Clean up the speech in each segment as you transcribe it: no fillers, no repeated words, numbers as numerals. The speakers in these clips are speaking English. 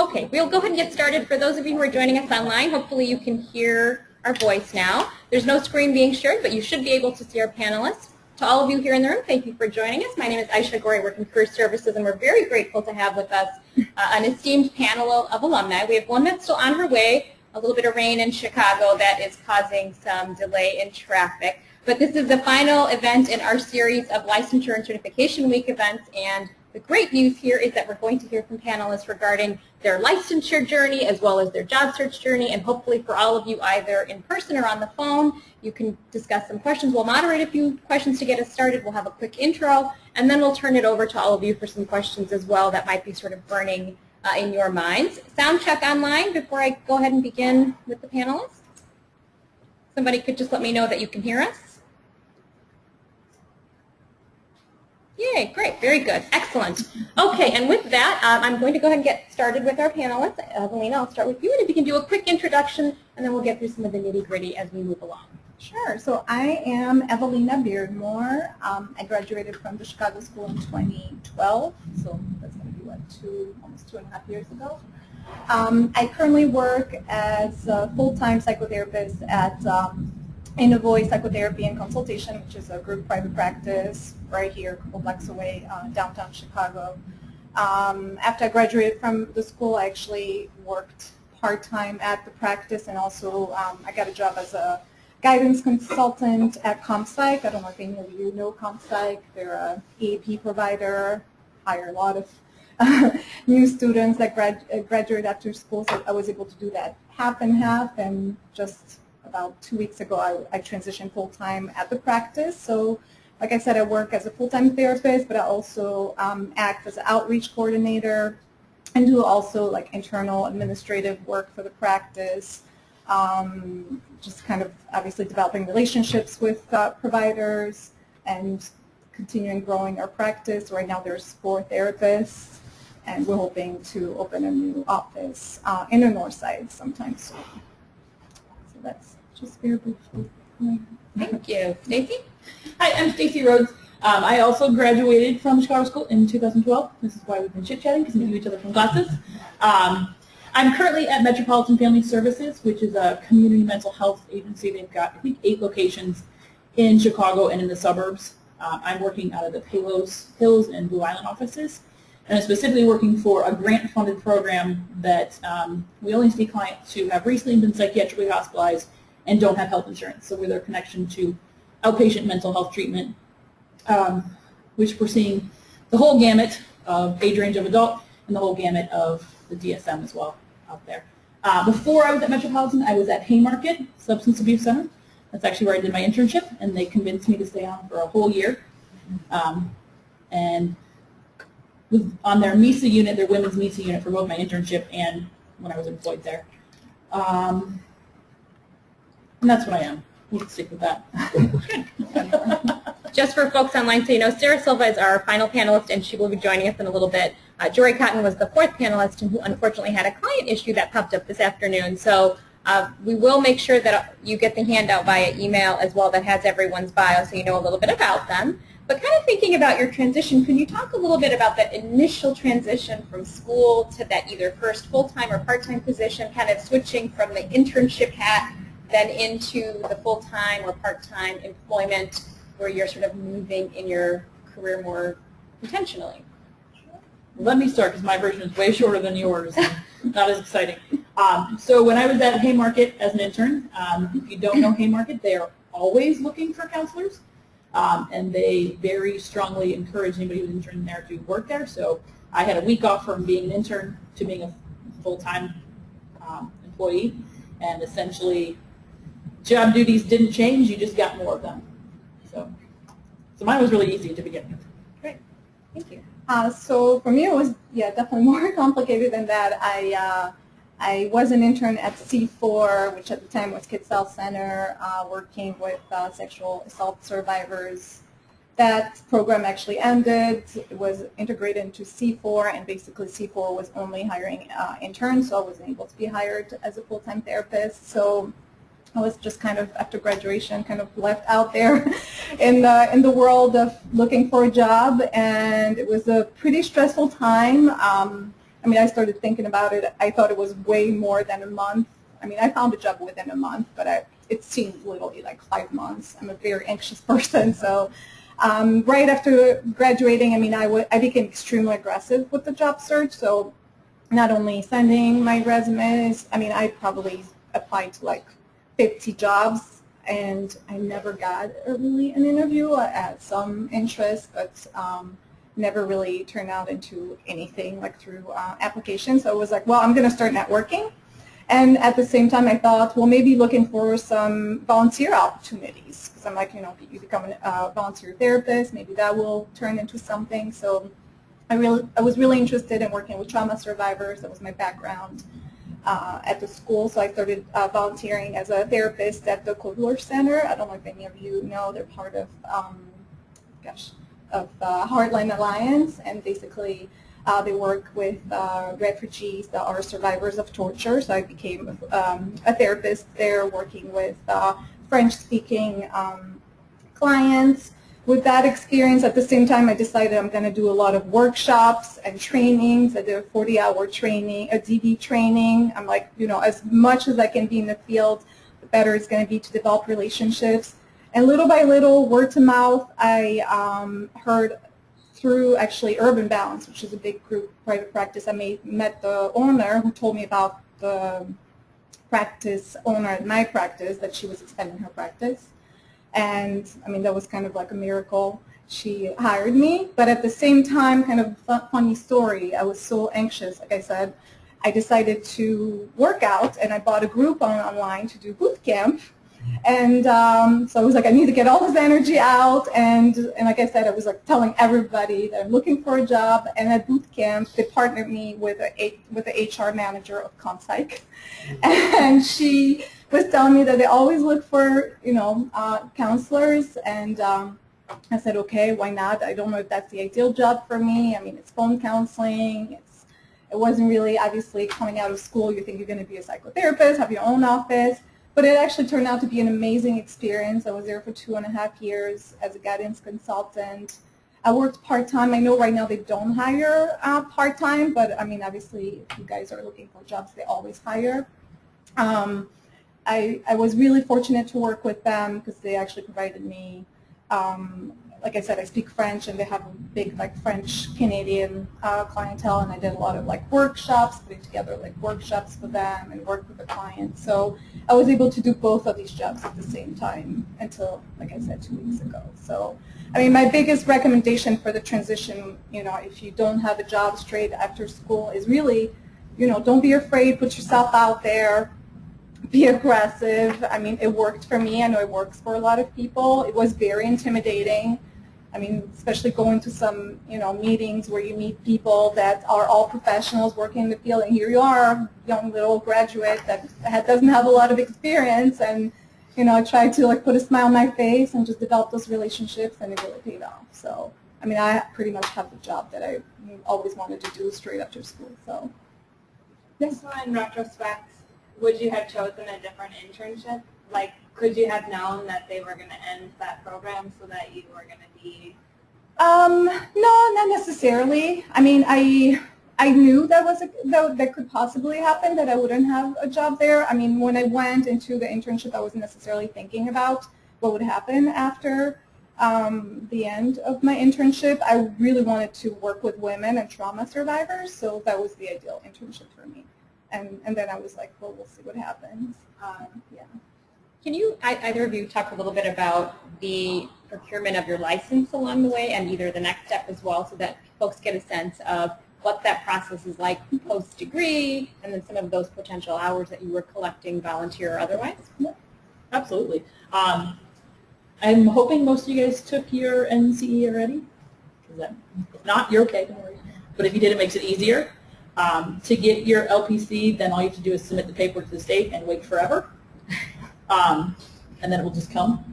Okay, we'll go ahead and get started. For those of you who are joining us online, hopefully you can hear our voice now. There's no screen being shared, but you should be able to see our panelists. To all of you here in the room, thank you for joining us. My name is Aisha Gori, I work in Career Services, and we're very grateful to have with us an esteemed panel of alumni. We have one that's still on her way, a little bit of rain in Chicago that is causing some delay in traffic. But this is the final event in our series of Licensure and Certification Week events, and the great news here is that we're going to hear from panelists regarding their licensure journey as well as their job search journey, and hopefully for all of you either in person or on the phone, you can discuss some questions. We'll moderate a few questions to get us started. We'll have a quick intro, and then we'll turn it over to all of you for some questions as well that might be sort of burning in your minds. Sound check online before I go ahead and begin with the panelists. Somebody could just let me know that you can hear us. Yay, great, very good, excellent. Okay, and with that, I'm going to go ahead and get started with our panelists. Evelina, I'll start with you, and if you can do a quick introduction, and then we'll get through some of the nitty-gritty as we move along. Sure, so I am Evelina Beardmore. I graduated from the Chicago School in 2012, so that's going to be, what, almost 2.5 years ago. I currently work as a full-time psychotherapist at Innovoice Psychotherapy and Consultation, which is a group private practice right here, a couple blocks away, downtown Chicago. After I graduated from the school, I actually worked part-time at the practice, and also I got a job as a guidance consultant at CompPsych. I don't know if any of you know CompPsych. They're an EAP provider, hire a lot of new students that graduate after school, so I was able to do that half and half, and just about 2 weeks ago, I transitioned full-time at the practice. So, like I said, I work as a full-time therapist, but I also act as an outreach coordinator and do also like internal administrative work for the practice, just kind of obviously developing relationships with providers and continuing growing our practice. Right now there's 4 therapists, and we're hoping to open a new office in the north side sometime soon. So that's just very briefly. Thank you. Stacey? Hi, I'm Stacey Rhodes. I also graduated from Chicago School in 2012. This is why we've been chit-chatting, because we knew each other from classes. I'm currently at Metropolitan Family Services, which is a community mental health agency. They've got, I think, 8 locations in Chicago and in the suburbs. I'm working out of the Palos Hills and Blue Island offices, and I'm specifically working for a grant-funded program that we only see clients who have recently been psychiatrically hospitalized and don't have health insurance. So we're their connection to outpatient mental health treatment, which we're seeing the whole gamut of age range of adult and the whole gamut of the DSM as well out there. Before I was at Metropolitan, I was at Haymarket Substance Abuse Center. That's actually where I did my internship, and they convinced me to stay on for a whole year. And was on their MISA unit, their women's MISA unit, for both my internship and when I was employed there. And that's what I am. We'll stick with that. Just for folks online, so you know, Sarah Silva is our final panelist, and she will be joining us in a little bit. Jory Cotton was the 4th panelist, and who unfortunately had a client issue that popped up this afternoon. So we will make sure that you get the handout via email as well that has everyone's bio, so you know a little bit about them. But kind of thinking about your transition, can you talk a little bit about that initial transition from school to that either first full-time or part-time position, kind of switching from the internship hat then into the full-time or part-time employment where you're sort of moving in your career more intentionally? Let me start, because my version is way shorter than yours, and not as exciting. So when I was at Haymarket as an intern, if you don't know Haymarket, they are always looking for counselors, and they very strongly encourage anybody who's interning there to work there. So I had a week off from being an intern to being a full-time employee, and essentially job duties didn't change, you just got more of them. So mine was really easy to begin with. Great, thank you. So for me, it was definitely more complicated than that. I was an intern at C4, which at the time was Kids Health Center, working with sexual assault survivors. That program actually ended. It was integrated into C4, and basically C4 was only hiring interns, so I wasn't able to be hired as a full-time therapist. So I was just kind of, after graduation, kind of left out there in the world of looking for a job, and it was a pretty stressful time. I mean, I started thinking about it. I thought it was way more than a month. I mean, I found a job within a month, but it seemed literally like 5 months. I'm a very anxious person, so right after graduating, I mean, I became extremely aggressive with the job search. So not only sending my resumes, I mean, I probably applied to like 50 jobs, and I never got really an interview. I had some interest, but never really turned out into anything like through applications. So I was like, well, I'm going to start networking. And at the same time, I thought, well, maybe looking for some volunteer opportunities. Because I'm like, you know, you become a volunteer therapist, maybe that will turn into something. So I was really interested in working with trauma survivors. That was my background at the school. So I started volunteering as a therapist at the Kodler Center. I don't know if any of you know, they're part of, Heartland Alliance, and basically they work with refugees that are survivors of torture. So I became a therapist there, working with French-speaking clients. With that experience, at the same time, I decided I'm going to do a lot of workshops and trainings. I did a 40-hour training, a DV training. I'm like, you know, as much as I can be in the field, the better it's going to be to develop relationships. And little by little, word to mouth, I heard through actually Urban Balance, which is a big group private practice. I met the owner who told me about the practice owner at my practice, that she was expanding her practice. And I mean, that was kind of like a miracle. She hired me, but at the same time, kind of a funny story, I was so anxious. Like I said, I decided to work out, and I bought a group online to do boot camp. And so I was like, I need to get all this energy out, and like I said, I was like telling everybody that I'm looking for a job. And at boot camp, they partnered me with the HR manager of ComPsych, and she was telling me that they always look for, you know, counselors. And I said, okay, why not? I don't know if that's the ideal job for me. I mean, it's phone counseling. It wasn't really, obviously, coming out of school, you think you're going to be a psychotherapist, have your own office. But it actually turned out to be an amazing experience. I was there for 2.5 years as a guidance consultant. I worked part-time. I know right now they don't hire part-time, but I mean, obviously, if you guys are looking for jobs, they always hire. I was really fortunate to work with them because they actually provided me, like I said, I speak French, and they have a big like French-Canadian clientele, and I did a lot of like workshops, putting together like workshops for them and work with the clients. So I was able to do both of these jobs at the same time until, like I said, 2 weeks ago. So, I mean, my biggest recommendation for the transition, you know, if you don't have a job straight after school, is really, you know, don't be afraid, put yourself out there. Be aggressive. I mean, it worked for me. I know it works for a lot of people. It was very intimidating. I mean, especially going to some, you know, meetings where you meet people that are all professionals working in the field, and here you are, young little graduate that doesn't have a lot of experience. And, you know, I tried to like put a smile on my face and just develop those relationships, and it really paid off. So, I mean, I pretty much have the job that I always wanted to do straight after school. So, yes. So in retrospect, would you have chosen a different internship? Like, could you have known that they were going to end that program so that you were going to be? No, not necessarily. I mean, I knew that could possibly happen, that I wouldn't have a job there. I mean, when I went into the internship, I wasn't necessarily thinking about what would happen after the end of my internship. I really wanted to work with women and trauma survivors, so that was the ideal internship for me. And then I was like, well, we'll see what happens. Yeah. Can you, either of you, talk a little bit about the procurement of your license along the way, and either the next step as well, so that folks get a sense of what that process is like post-degree, and then some of those potential hours that you were collecting, volunteer or otherwise? Yeah, absolutely. I'm hoping most of you guys took your NCE already. If not, you're okay, don't worry. But if you did, it makes it easier. To get your LPC, then all you have to do is submit the paperwork to the state and wait forever. And then it will just come.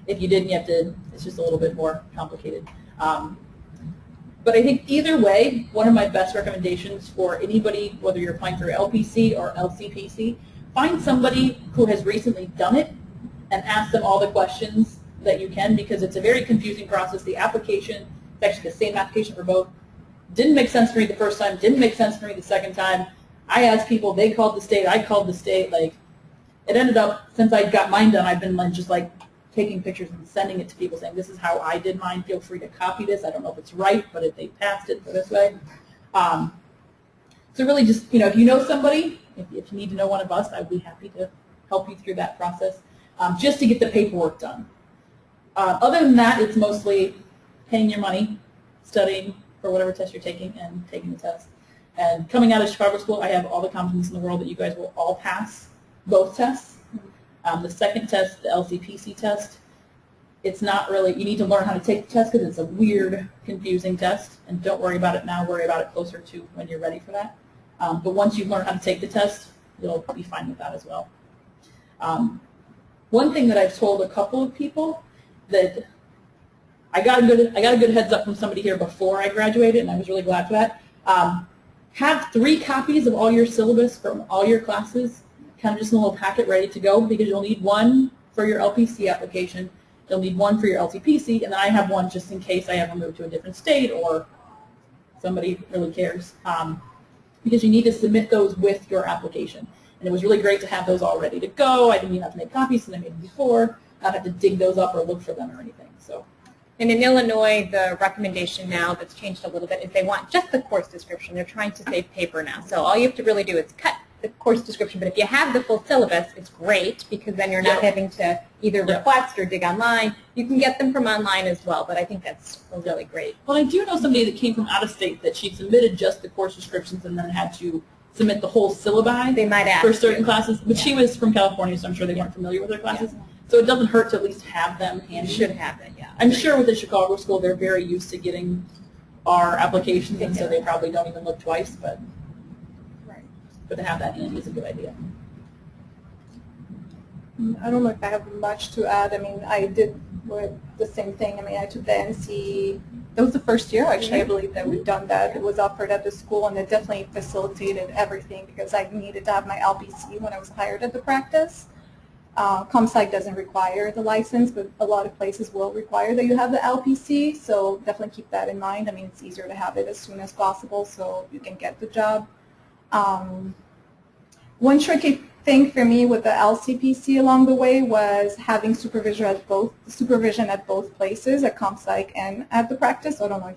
If you didn't, you have to, it's just a little bit more complicated. But I think either way, one of my best recommendations for anybody, whether you're applying for LPC or LCPC, find somebody who has recently done it and ask them all the questions that you can, because it's a very confusing process. The application, it's actually the same application for both. Didn't make sense for me the first time, didn't make sense for me the second time. I asked people, they called the state, I called the state. Like, it ended up, since I got mine done, I've been like, just like taking pictures and sending it to people saying, this is how I did mine, feel free to copy this. I don't know if it's right, but if they passed it for this way. So really just, if you know somebody, if you need to know one of us, I'd be happy to help you through that process, just to get the paperwork done. Other than that, it's mostly paying your money, studying for whatever test you're taking, and taking the test. And coming out of Chicago School, I have all the confidence in the world that you guys will all pass both tests. The second test, the LCPC test, it's not really, you need to learn how to take the test because it's a weird, confusing test. And don't worry about it now, worry about it closer to when you're ready for that. But once you learn how to take the test, you'll be fine with that as well. One thing that I've told a couple of people that I got a good heads up from somebody here before I graduated, and I was really glad for that. Have 3 copies of all your syllabus from all your classes, kind of just in a little packet ready to go, because you'll need one for your LPC application, you'll need one for your LTPC, and then I have one just in case I ever move to a different state or somebody really cares, because you need to submit those with your application. And it was really great to have those all ready to go. I didn't even have to make copies, since I made them before. I don't have to dig those up or look for them or anything. So. And in Illinois, the recommendation now that's changed a little bit is they want just the course description. They're trying to save paper now. So all you have to really do is cut the course description. But if you have the full syllabus, it's great because then you're not having to either request or dig online. You can get them from online as well, but I think that's really great. Well, I do know somebody that came from out of state that she submitted just the course descriptions and then had to submit the whole syllabi They might ask for certain classes. But she was from California, so I'm sure they weren't familiar with her classes. So it doesn't hurt to at least have them handy. You should have it, yeah. I'm sure with the Chicago School, they're very used to getting our applications, and so they probably don't even look twice, but to have that handy is a good idea. I don't know if I have much to add. I mean, I did the same thing. I mean, I took the NC. That was the first year, actually, I believe, that we've done that. It was offered at the school, and it definitely facilitated everything because I needed to have my LPC when I was hired at the practice. ComSci doesn't require the license, but a lot of places will require that you have the LPC, so definitely keep that in mind. I mean, it's easier to have it as soon as possible so you can get the job. One tricky thing for me with the LCPC along the way was having supervision at both places, at ComSci and at the practice. So I don't know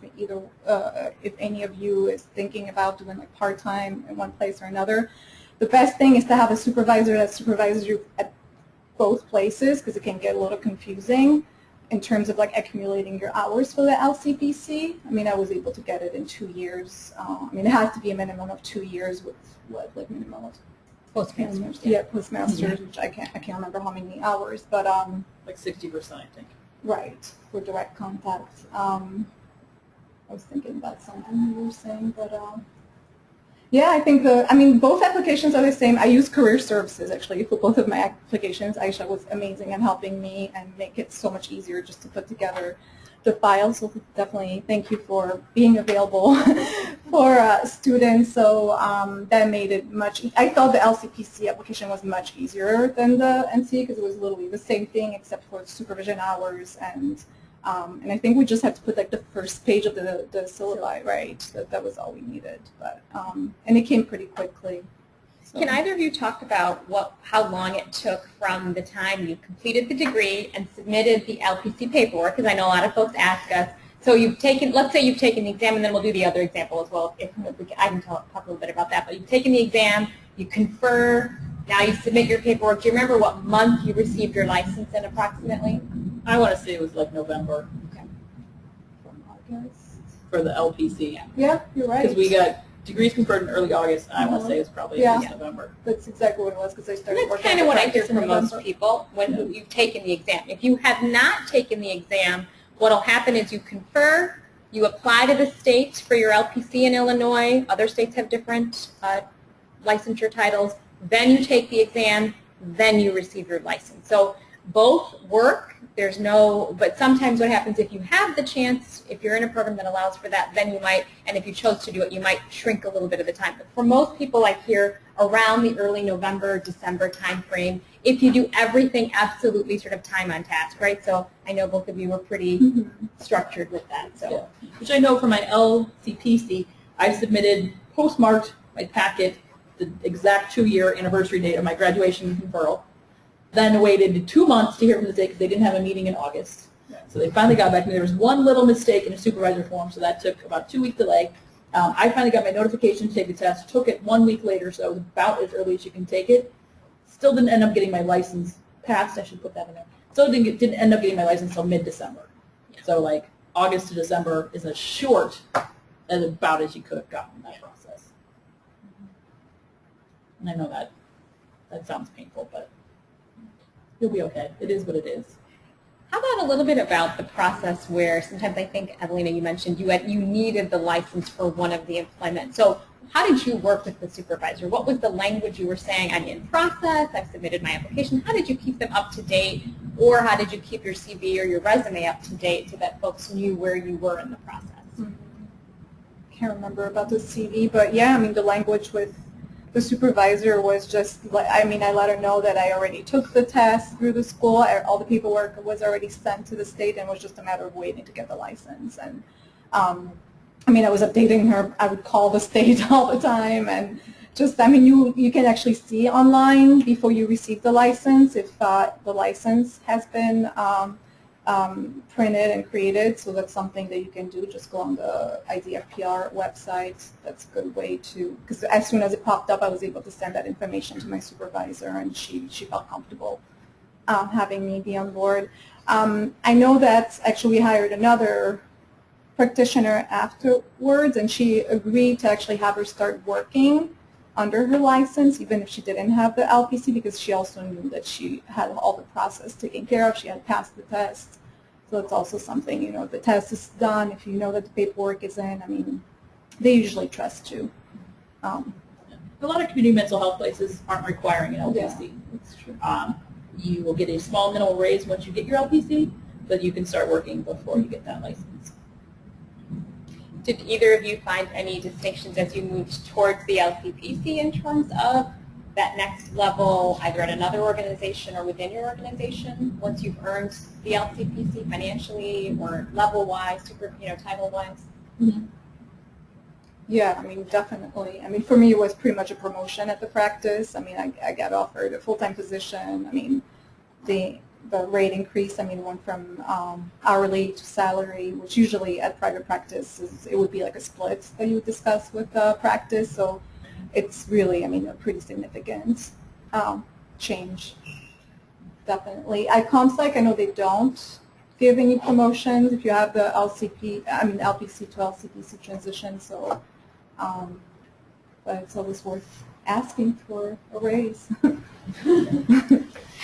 if any of you is thinking about doing like part-time in one place or another. The best thing is to have a supervisor that supervises you at both places because it can get a little confusing in terms of like accumulating your hours for the LCPC. I mean, I was able to get it in 2 years. I mean, it has to be a minimum of 2 years with what, like minimum of Postmasters. Yeah, postmasters, which I can't remember how many hours, but like 60%, I think. Right, for direct contact. I was thinking about something you were saying, but yeah, I think both applications are the same. I use career services actually for both of my applications. Aisha was amazing in helping me and make it so much easier just to put together the files. So definitely thank you for being available for students. So that made it much. I thought the LCPC application was much easier than the NC because it was literally the same thing except for supervision hours and I think we just had to put like the first page of the syllabi, right? That was all we needed, but and it came pretty quickly. So. Can either of you talk about how long it took from the time you completed the degree and submitted the LPC paperwork? Because I know a lot of folks ask us. So let's say you've taken the exam, and then we'll do the other example as well. I can talk a little bit about that. But you've taken the exam, you confer, now you submit your paperwork. Do you remember what month you received your license in approximately? I want to say it was like November. Okay. From August. For the LPC. Yeah, you're right. Because we got degrees conferred in early August, and I want to say it's probably November. That's exactly what it was because I started That's kind of what I hear from most people when you've taken the exam. If you have not taken the exam, what will happen is you confer, you apply to the state for your LPC in Illinois. Other states have different licensure titles. Then you take the exam, then you receive your license. So both work. There's no, but sometimes what happens if you have the chance, if you're in a program that allows for that, then you might, and if you chose to do it, you might shrink a little bit of the time. But for most people, I hear around the early November, December time frame, if you do everything absolutely sort of time on task, right? So I know both of you were pretty structured with that. So, yeah. Which I know for my LCPC, I submitted postmarked my packet the exact 2-year anniversary date of my graduation and conferral. Then waited 2 months to hear from the state because they didn't have a meeting in August. So they finally got back to me. There was one little mistake in a supervisor form, so that took about 2-week delay. I finally got my notification to take the test, took it 1 week later, so it was about as early as you can take it. Still didn't end up getting my license passed. I should put that in there. Still didn't end up getting my license until mid-December. So like August to December is as short as about as you could have gotten that process. And I know that sounds painful, but you'll be okay. It is what it is. how about a little bit about the process where sometimes I think, Evelina, you mentioned you needed the license for one of the employment. So how did you work with the supervisor? What was the language you were saying? I'm in process. I've submitted my application. How did you keep them up to date? Or how did you keep your CV or your resume up to date so that folks knew where you were in the process? Can't remember about the CV, but yeah, I mean, the language with the supervisor was just, I mean, I let her know that I already took the test through the school. All the paperwork was already sent to the state, and it was just a matter of waiting to get the license. And I mean, I was updating her. I would call the state all the time, and just, I mean, you can actually see online before you receive the license if the license has been printed and created. So that's something that you can do. Just go on the IDFPR website. That's a good way to, because as soon as it popped up, I was able to send that information to my supervisor, and she felt comfortable having me be on board. I know that actually we hired another practitioner afterwards, and she agreed to actually have her start working under her license, even if she didn't have the LPC, because she also knew that she had all the process taken care of. She had passed the test. So it's also something, you know, if the test is done, if you know that the paperwork is in, I mean, they usually trust you. A lot of community mental health places aren't requiring an LPC. Yeah, that's true. You will get a small minimal raise once you get your LPC, but you can start working before you get that license. Did either of you find any distinctions as you moved towards the LCPC in terms of that next level, either at another organization or within your organization, once you've earned the LCPC financially or level-wise, title-wise? Mm-hmm. Yeah, I mean, definitely. I mean, for me, it was pretty much a promotion at the practice. I mean, I got offered a full-time position. I mean, the rate increase, I mean, went from hourly to salary, which usually at private practice, it would be like a split that you would discuss with the practice. So it's really, I mean, a pretty significant change, definitely. At ComSec, I know they don't give any promotions if you have the LPC to LCPC transition. So, but it's always worth asking for a raise.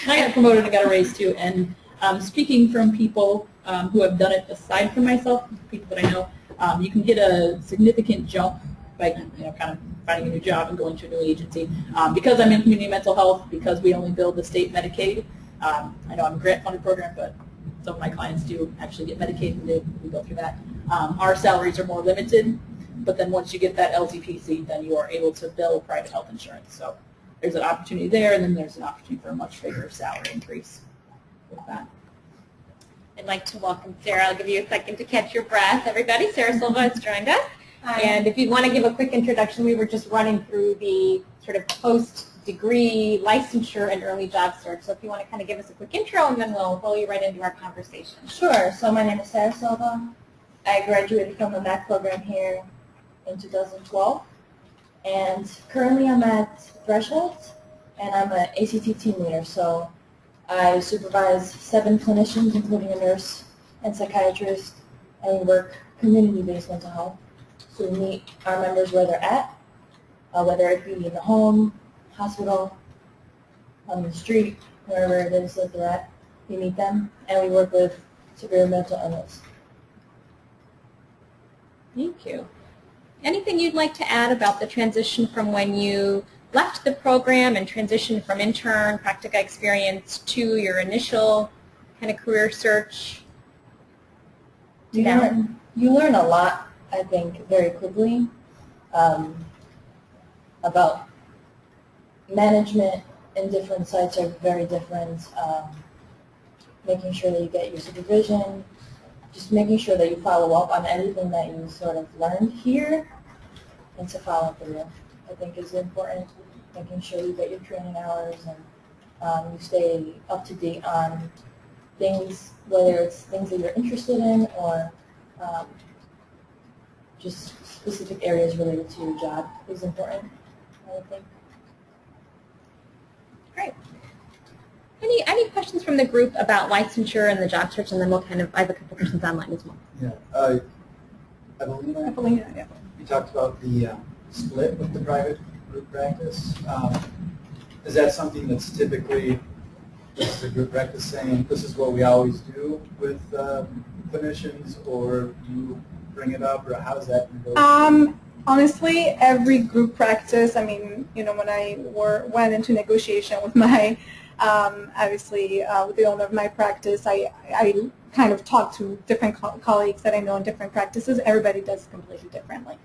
I got promoted and got a raise too, and speaking from people who have done it aside from myself, people that I know, you can get a significant jump by kind of finding a new job and going to a new agency. Because I'm in community mental health, because we only bill the state Medicaid, I know I'm a grant-funded program, but some of my clients do actually get Medicaid, and we go through that. Our salaries are more limited, but then once you get that LTPC, then you are able to bill private health insurance. So there's an opportunity there, and then there's an opportunity for a much bigger salary increase with that. I'd like to welcome Sarah. I'll give you a second to catch your breath, everybody. Sarah Silva has joined us. Hi. And if you want to give a quick introduction, we were just running through the sort of post-degree licensure and early job search. So if you want to kind of give us a quick intro, and then we'll roll you right into our conversation. Sure. So my name is Sarah Silva. I graduated from the MAC program here in 2012. And currently I'm at Threshold, and I'm an ACT team leader. So I supervise 7 clinicians, including a nurse and psychiatrist, and we work community-based mental health. So we meet our members where they're at, whether it be in the home, hospital, on the street, wherever it is that they're at. We meet them, and we work with severe mental illness. Thank you. Anything you'd like to add about the transition from when you left the program and transitioned from intern, practica experience to your initial kind of career search? You learn a lot, I think, very quickly about management in different sites are very different. Making sure that you get your supervision, just making sure that you follow up on everything that you sort of learned here and to follow through, I think is important. Making sure you get your training hours and you stay up to date on things, whether it's things that you're interested in or just specific areas related to your job is important, I think. Great. Any questions from the group about licensure and the job search, and then we'll kind of, I have a couple questions online as well. Yeah. Evelina, yeah. You talked about the split with the private group practice. Is that something that's typically, this is a group practice saying this is what we always do with clinicians, or you bring it up, or how does that negotiate? Honestly, every group practice, I mean, you know, when I went into negotiation with my, obviously, with the owner of my practice, I kind of talked to different colleagues that I know in different practices. Everybody does it completely differently.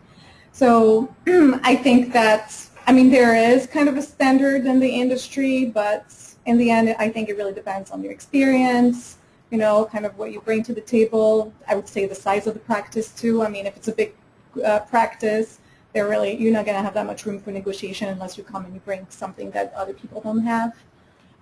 So I think that, I mean, there is kind of a standard in the industry, but in the end, I think it really depends on your experience, you know, kind of what you bring to the table. I would say the size of the practice, too. I mean, if it's a big practice, you're not going to have that much room for negotiation unless you come and you bring something that other people don't have.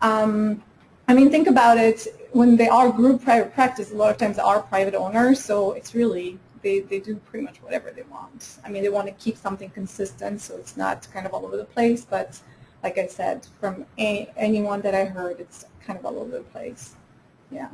I mean, think about it. When they are group private practice, a lot of times they are private owners, so it's really, they do pretty much whatever they want. I mean, they want to keep something consistent, so it's not kind of all over the place, but like I said, from anyone that I heard, it's kind of all over the place. Yeah.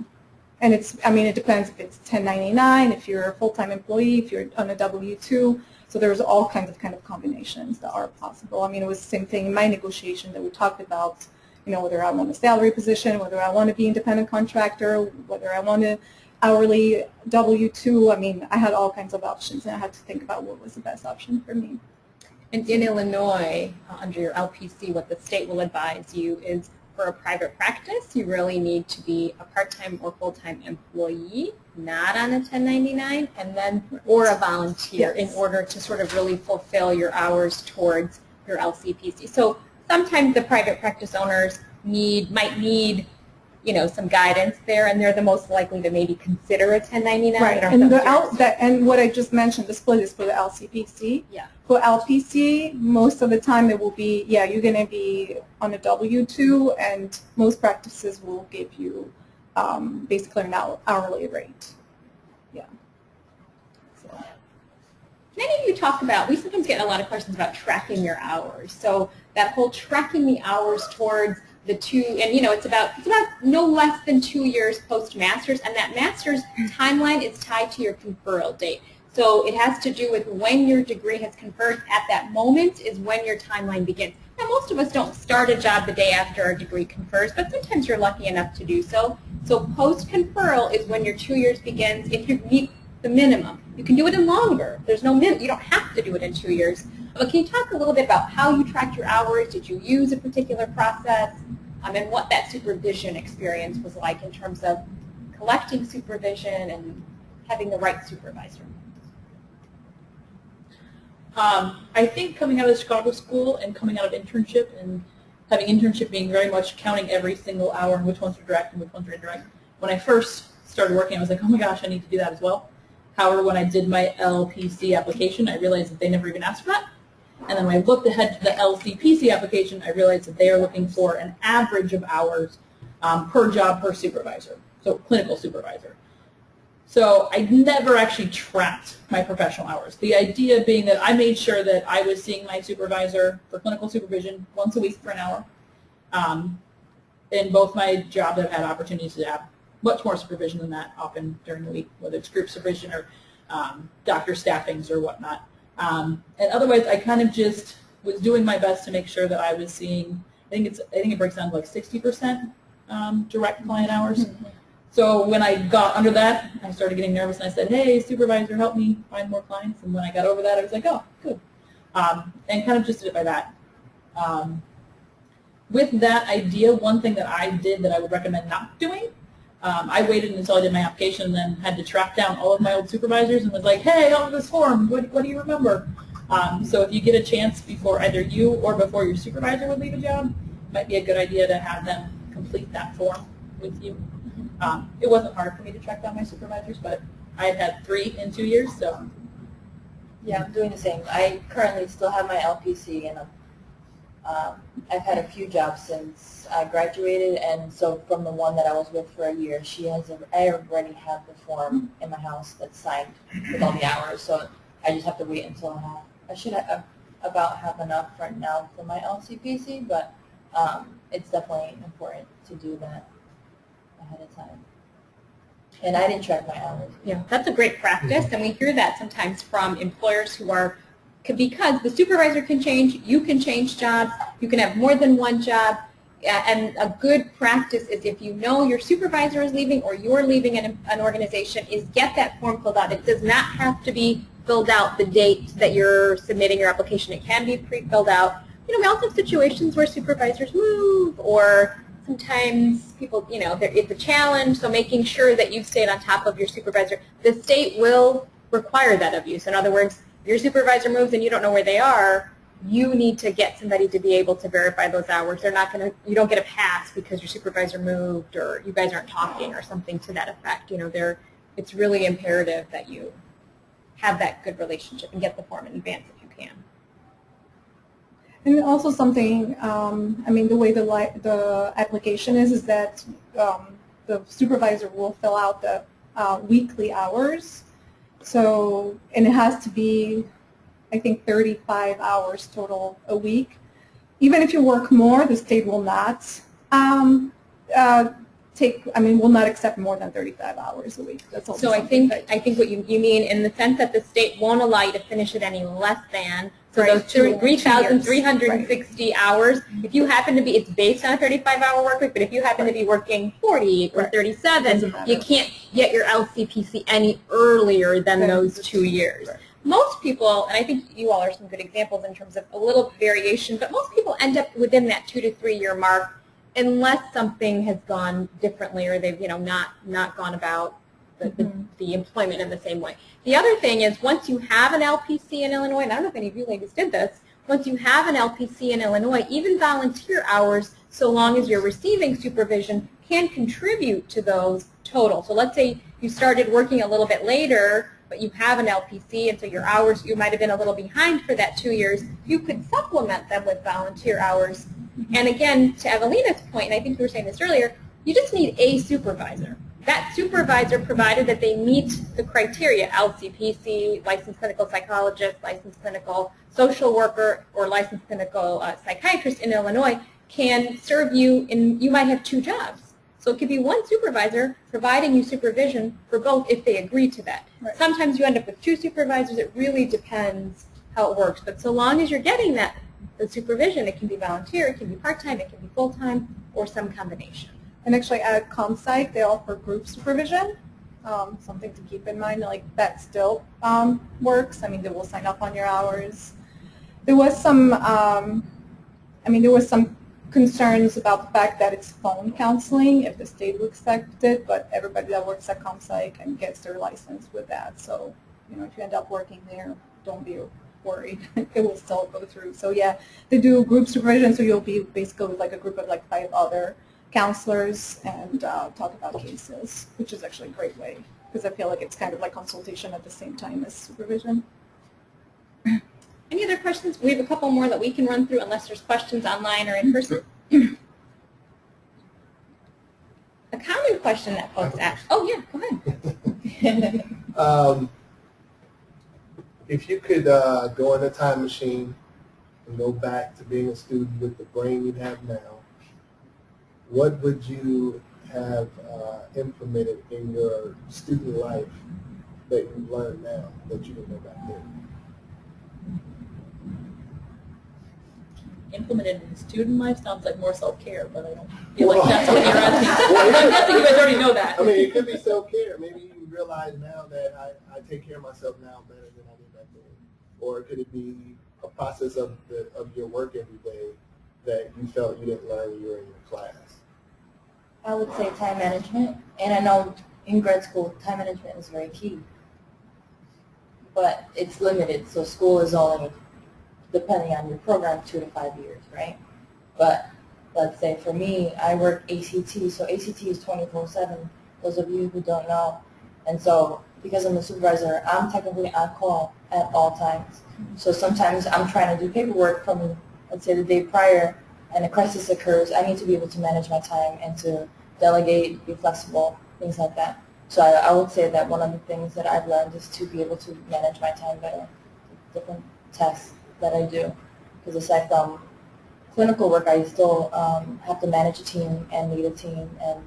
And it's, I mean, it depends if it's 1099, if you're a full-time employee, if you're on a W-2. So there's all kinds of combinations that are possible. I mean, it was the same thing in my negotiation that we talked about, you know, whether I want a salary position, whether I want to be independent contractor, whether I want a hourly W-2. I mean, I had all kinds of options, and I had to think about what was the best option for me. And in Illinois, under your LPC, what the state will advise you is for a private practice, you really need to be a part-time or full-time employee, not on a 1099, and then or a volunteer in order to sort of really fulfill your hours towards your LCPC. So sometimes the private practice owners might need, you know, some guidance there, and they're the most likely to maybe consider a 1099. Right, and what I just mentioned, the split is for the LCPC. Yeah. For LPC, most of the time it will be, yeah, you're going to be on a W-2, and most practices will give you basically an hourly rate. Yeah. So. Many of you talk about, we sometimes get a lot of questions about tracking your hours. So that whole tracking the hours towards the two, and you know, it's about no less than 2 years post-master's, and that master's timeline is tied to your conferral date. So it has to do with when your degree has conferred. At that moment is when your timeline begins. Now, most of us don't start a job the day after our degree confers, but sometimes you're lucky enough to do so. So post-conferral is when your 2 years begins if you meet the minimum. You can do it in longer. There's no minimum. You don't have to do it in 2 years. But can you talk a little bit about how you tracked your hours? Did you use a particular process? And what that supervision experience was like in terms of collecting supervision and having the right supervisor? I think coming out of Chicago school and coming out of internship and having internship being very much counting every single hour and which ones are direct and which ones are indirect. When I first started working, I was like, oh my gosh, I need to do that as well. However, when I did my LPC application, I realized that they never even asked for that. And then when I looked ahead to the LCPC application, I realized that they are looking for an average of hours per job per supervisor, so clinical supervisor. So I never actually tracked my professional hours. The idea being that I made sure that I was seeing my supervisor for clinical supervision once a week for an hour. In both my jobs, I've had opportunities to have much more supervision than that often during the week, whether it's group supervision or doctor staffings or whatnot. And otherwise, I kind of just was doing my best to make sure that I was seeing, I think it breaks down to like 60% direct client hours. Mm-hmm. So when I got under that, I started getting nervous, and I said, hey, supervisor, help me find more clients. And when I got over that, I was like, oh, good. And kind of just did it by that. With that idea, one thing that I did that I would recommend not doing, I waited until I did my application and then had to track down all of my old supervisors and was like, hey, how was this form? What do you remember? So if you get a chance before either you or before your supervisor would leave a job, it might be a good idea to have them complete that form with you. It wasn't hard for me to track down my supervisors, but I had 3 in 2 years, so. Yeah, I'm doing the same. I currently still have my LPC, and I've had a few jobs since I graduated, and so from the one that I was with for a year, I already have the form in my house that's signed with all the hours, so I just have to wait until I should have about have enough right now for my LCPC, but it's definitely important to do that ahead of time. And I didn't track my hours. Yeah, that's a great practice, and we hear that sometimes from employers who are, because the supervisor can change, you can change jobs, you can have more than one job, and a good practice is if you know your supervisor is leaving or you're leaving an organization, is get that form filled out. It does not have to be filled out the date that you're submitting your application. It can be pre-filled out. You know, we also have situations where supervisors move, or sometimes people, you know, it's a challenge, so making sure that you've stayed on top of your supervisor. The state will require that of you. So in other words, if your supervisor moves and you don't know where they are, you need to get somebody to be able to verify those hours. They're not going to, you don't get a pass because your supervisor moved or you guys aren't talking or something to that effect. You know, it's really imperative that you have that good relationship and get the form in advance if you can. And also something, I mean, the way the application is that the supervisor will fill out the weekly hours. So, and it has to be, I think, 35 hours total a week. Even if you work more, the state will not will not accept more than 35 hours a week. That's also so I think what you mean in the sense that the state won't allow you to finish it any less than, so right, those 3,360 hours, if you happen to be, it's based on a 35-hour work week, but if you happen to be working 40 or 37, you can't get your LCPC any earlier than those 2 years. Right. Most people, and I think you all are some good examples in terms of a little variation, but most people end up within that 2 to 3 year mark unless something has gone differently or they've, you know, not gone about the employment in the same way. The other thing is once you have an LPC in Illinois, and I don't know if any of you ladies did this, once you have an LPC in Illinois, even volunteer hours, so long as you're receiving supervision, can contribute to those total. So let's say you started working a little bit later, but you have an LPC, and so your hours, you might have been a little behind for that 2 years, you could supplement them with volunteer hours. And again, to Evelina's point, and I think you were saying this earlier, you just need a supervisor. That supervisor, provided that they meet the criteria, LCPC, licensed clinical psychologist, licensed clinical social worker, or licensed clinical psychiatrist in Illinois, can serve you in, you might have 2 jobs. So it could be one supervisor providing you supervision for both if they agree to that. Right. Sometimes you end up with 2 supervisors. It really depends how it works. But so long as you're getting that, the supervision, it can be volunteer, it can be part-time, it can be full-time, or some combination. And actually at ComPsych, they offer group supervision, something to keep in mind, like that still works. I mean, they will sign up on your hours. There was some, there was some concerns about the fact that it's phone counseling, if the state will accept it, but everybody that works at ComPsych and gets their license with that. So, you know, if you end up working there, don't be worried. It will still go through. So yeah, they do group supervision, so you'll be basically with like a group of like 5 other counselors and talk about cases, which is actually a great way because I feel like it's kind of like consultation at the same time as supervision. Any other questions? We have a couple more that we can run through unless there's questions online or in person. A common question that folks ask. Oh yeah, go ahead. If you could go in a time machine and go back to being a student with the brain you have now, what would you have implemented in your student life that you learned now that you didn't know back then? Implemented in student life sounds like more self-care, but I don't feel like that's what you're asking. I'm guessing you guys already know that. I mean, it could be self-care. Maybe you realize now that I take care of myself now better than I did back then. Or could it be a process of your work every day that you felt you didn't learn when you were in your class? I would say time management, and I know in grad school time management is very key, but it's limited. So school is only, depending on your program, 2 to 5 years, right? But let's say for me, I work ACT, so ACT is 24/7. Those of you who don't know, and so because I'm a supervisor, I'm technically on call at all times. So sometimes I'm trying to do paperwork from, let's say, the day prior, and a crisis occurs. I need to be able to manage my time and to delegate, be flexible, things like that. So I would say that one of the things that I've learned is to be able to manage my time better, different tasks that I do. Because aside from clinical work, I still have to manage a team and lead a team, and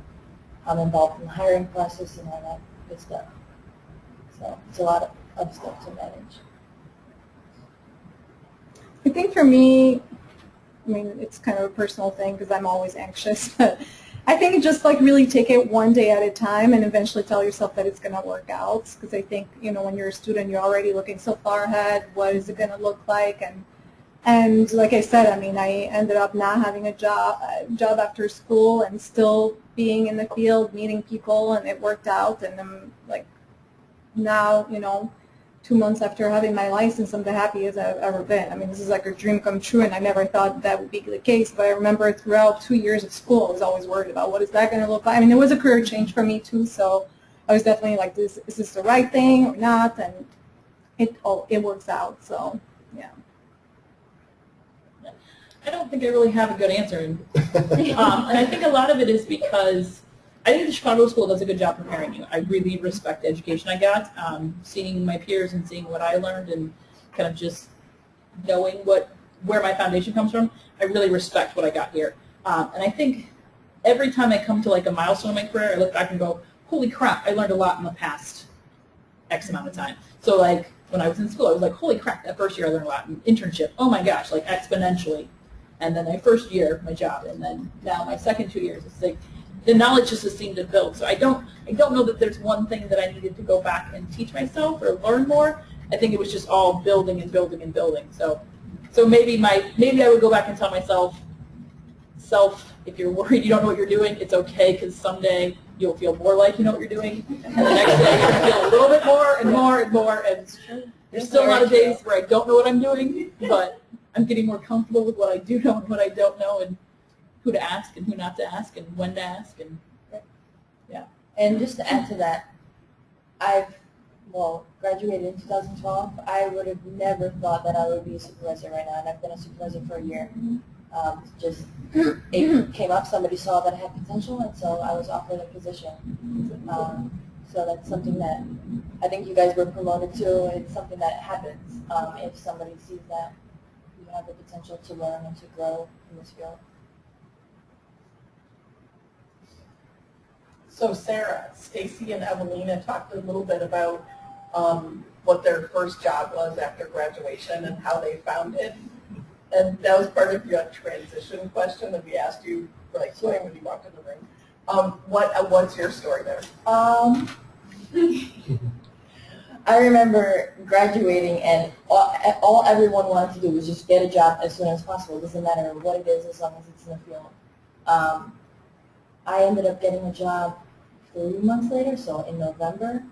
I'm involved in the hiring process and all that good stuff. So it's a lot of stuff to manage. I think for me, I mean, it's kind of a personal thing because I'm always anxious, but I think just like really take it one day at a time and eventually tell yourself that it's going to work out. Because I think, you know, when you're a student, you're already looking so far ahead. What is it going to look like? And like I said, I mean, I ended up not having a job after school and still being in the field, meeting people, and it worked out. And I'm like, now, you know, 2 months after having my license, I'm the happiest I've ever been. I mean, this is like a dream come true, and I never thought that would be the case. But I remember throughout 2 years of school, I was always worried about what is that going to look like. I mean, it was a career change for me too, so I was definitely like, is this the right thing or not? And it works out. So yeah. I don't think I really have a good answer. And I think a lot of it is because I think the Chicago School does a good job preparing you. I really respect the education I got. Seeing my peers and seeing what I learned and kind of just knowing where my foundation comes from, I really respect what I got here. And I think every time I come to like a milestone in my career, I look back and go, holy crap, I learned a lot in the past X amount of time. So like when I was in school, I was like, holy crap, that first year I learned a lot. In internship, oh my gosh, like exponentially. And then my first year, my job, and then now my second 2 years, it's like the knowledge just has seemed to build. So I don't know that there's one thing that I needed to go back and teach myself or learn more. I think it was just all building and building and building. So maybe I would go back and tell myself, if you're worried you don't know what you're doing, it's okay, because someday you'll feel more like you know what you're doing, and the next day you're going to feel a little bit more and more and more. And there's still a lot of days where I don't know what I'm doing, but I'm getting more comfortable with what I do know and what I don't know, and who to ask and who not to ask and when to ask. And yeah. And just to add to that, I've graduated in 2012. I would have never thought that I would be a supervisor right now, and I've been a supervisor for a year. It came up, somebody saw that I had potential, and so I was offered a position. So that's something that I think you guys were promoted to. It's something that happens if somebody sees that you have the potential to learn and to grow in this field. So Sarah, Stacy, and Evelina talked a little bit about what their first job was after graduation and how they found it. And that was part of your transition question that we asked you, like, when you walked in the room. What's your story there? I remember graduating, and all everyone wanted to do was just get a job as soon as possible. It doesn't matter what it is as long as it's in the field. I ended up getting a job 3 months later, so in November.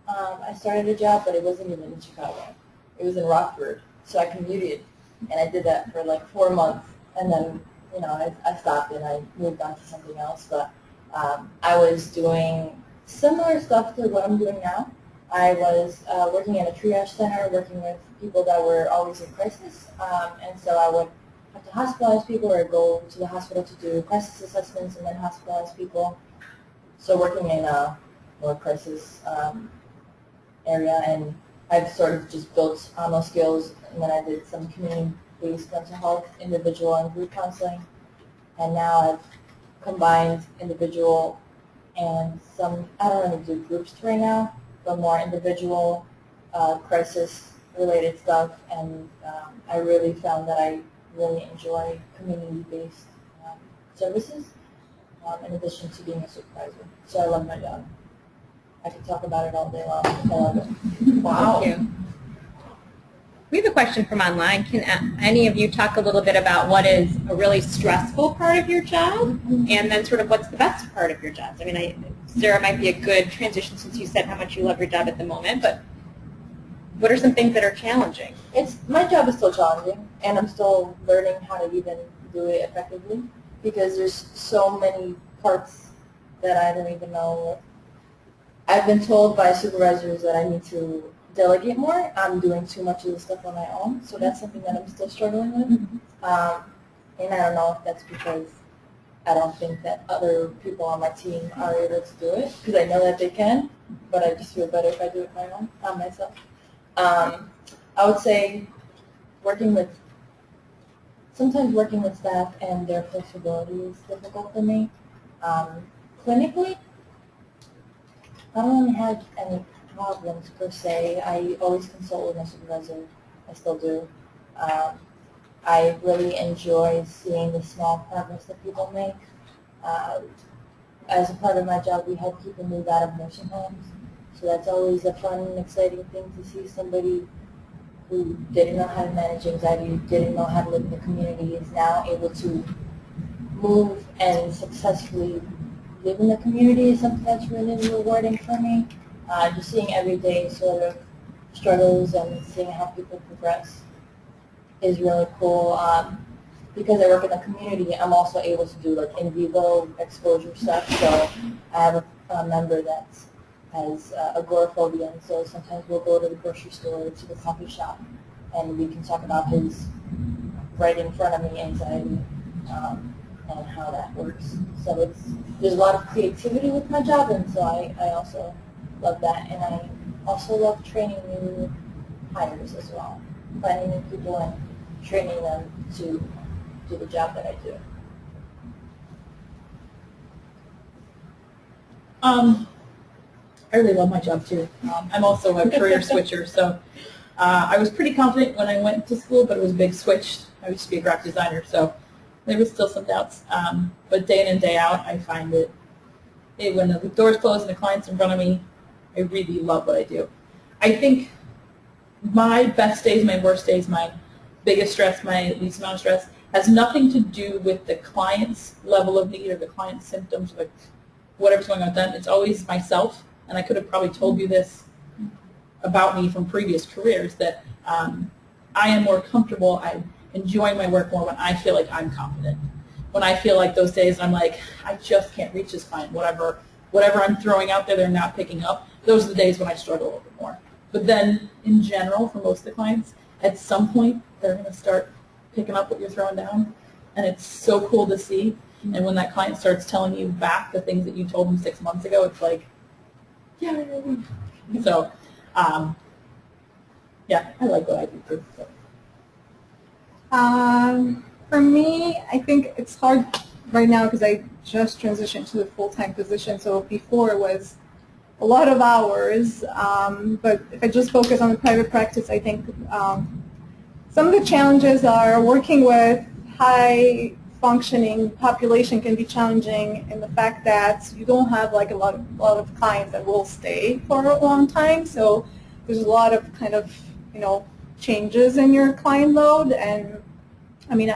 I started a job, but it wasn't even in Chicago. It was in Rockford, so I commuted, and I did that for like 4 months, and then I stopped and I moved on to something else. But I was doing similar stuff to what I'm doing now. I was working at a triage center, working with people that were always in crisis, and so I would have to hospitalize people or go to the hospital to do crisis assessments and then hospitalize people. So working in a more crisis area, and I've sort of just built on those skills, and then I did some community-based mental health, individual and group counseling, and now I've combined individual and some, I don't really do groups right now, but more individual crisis-related stuff, and I really found that I really enjoy community-based services in addition to being a supervisor. So I love my job. I could talk about it all day long. I love it. Wow. Thank you. We have a question from online. Can any of you talk a little bit about what is a really stressful part of your job, and then sort of what's the best part of your jobs? I mean, Sarah might be a good transition since you said how much you love your job at the moment, but what are some things that are challenging? My job is still challenging, and I'm still learning how to even do it effectively because there's so many parts that I don't even know. I've been told by supervisors that I need to delegate more. I'm doing too much of the stuff on my own, so that's something that I'm still struggling with. And I don't know if that's because I don't think that other people on my team are able to do it, because I know that they can, but I just feel better if I do it on myself. I would say sometimes working with staff and their flexibility is difficult for me. Clinically, I don't really have any problems per se. I always consult with my supervisor. I still do. I really enjoy seeing the small progress that people make. As a part of my job, we help people move out of nursing homes. So that's always a fun and exciting thing to see somebody who didn't know how to manage anxiety, didn't know how to live in the community, is now able to move and successfully live in the community is something that's really rewarding for me. Just seeing everyday sort of struggles and seeing how people progress is really cool. Because I work in the community, I'm also able to do like in vivo exposure stuff. So I have a member that has agoraphobia, and so sometimes we'll go to the grocery store, to the coffee shop, and we can talk about his right in front of me anxiety and how that works. So there's a lot of creativity with my job, and so I also love that, and I also love training new hires as well, finding new people and training them to do the job that I do. I really love my job too. I'm also a career switcher, so I was pretty confident when I went to school, but it was a big switch. I used to be a graphic designer, so there was still some doubts. But day in and day out, I find it when the doors close and the client's in front of me, I really love what I do. I think my best days, my worst days, my biggest stress, my least amount of stress has nothing to do with the client's level of need or the client's symptoms, or whatever's going on with them. It's always myself, and I could have probably told you this about me from previous careers, that I am more comfortable, I enjoy my work more when I feel like I'm confident. When I feel like those days I'm like, I just can't reach this client, whatever I'm throwing out there they're not picking up, those are the days when I struggle a little bit more. But then, in general, for most of the clients, at some point they're going to start picking up what you're throwing down, and it's so cool to see. And when that client starts telling you back the things that you told them 6 months ago, it's like, yeah. So, yeah, I like what I do too. So. For me, I think it's hard right now because I just transitioned to a full-time position. So before it was a lot of hours, but if I just focus on the private practice, I think some of the challenges are working with high-functioning population can be challenging in the fact that you don't have like a lot of clients that will stay for a long time. So there's a lot of kind of changes in your client load, and I mean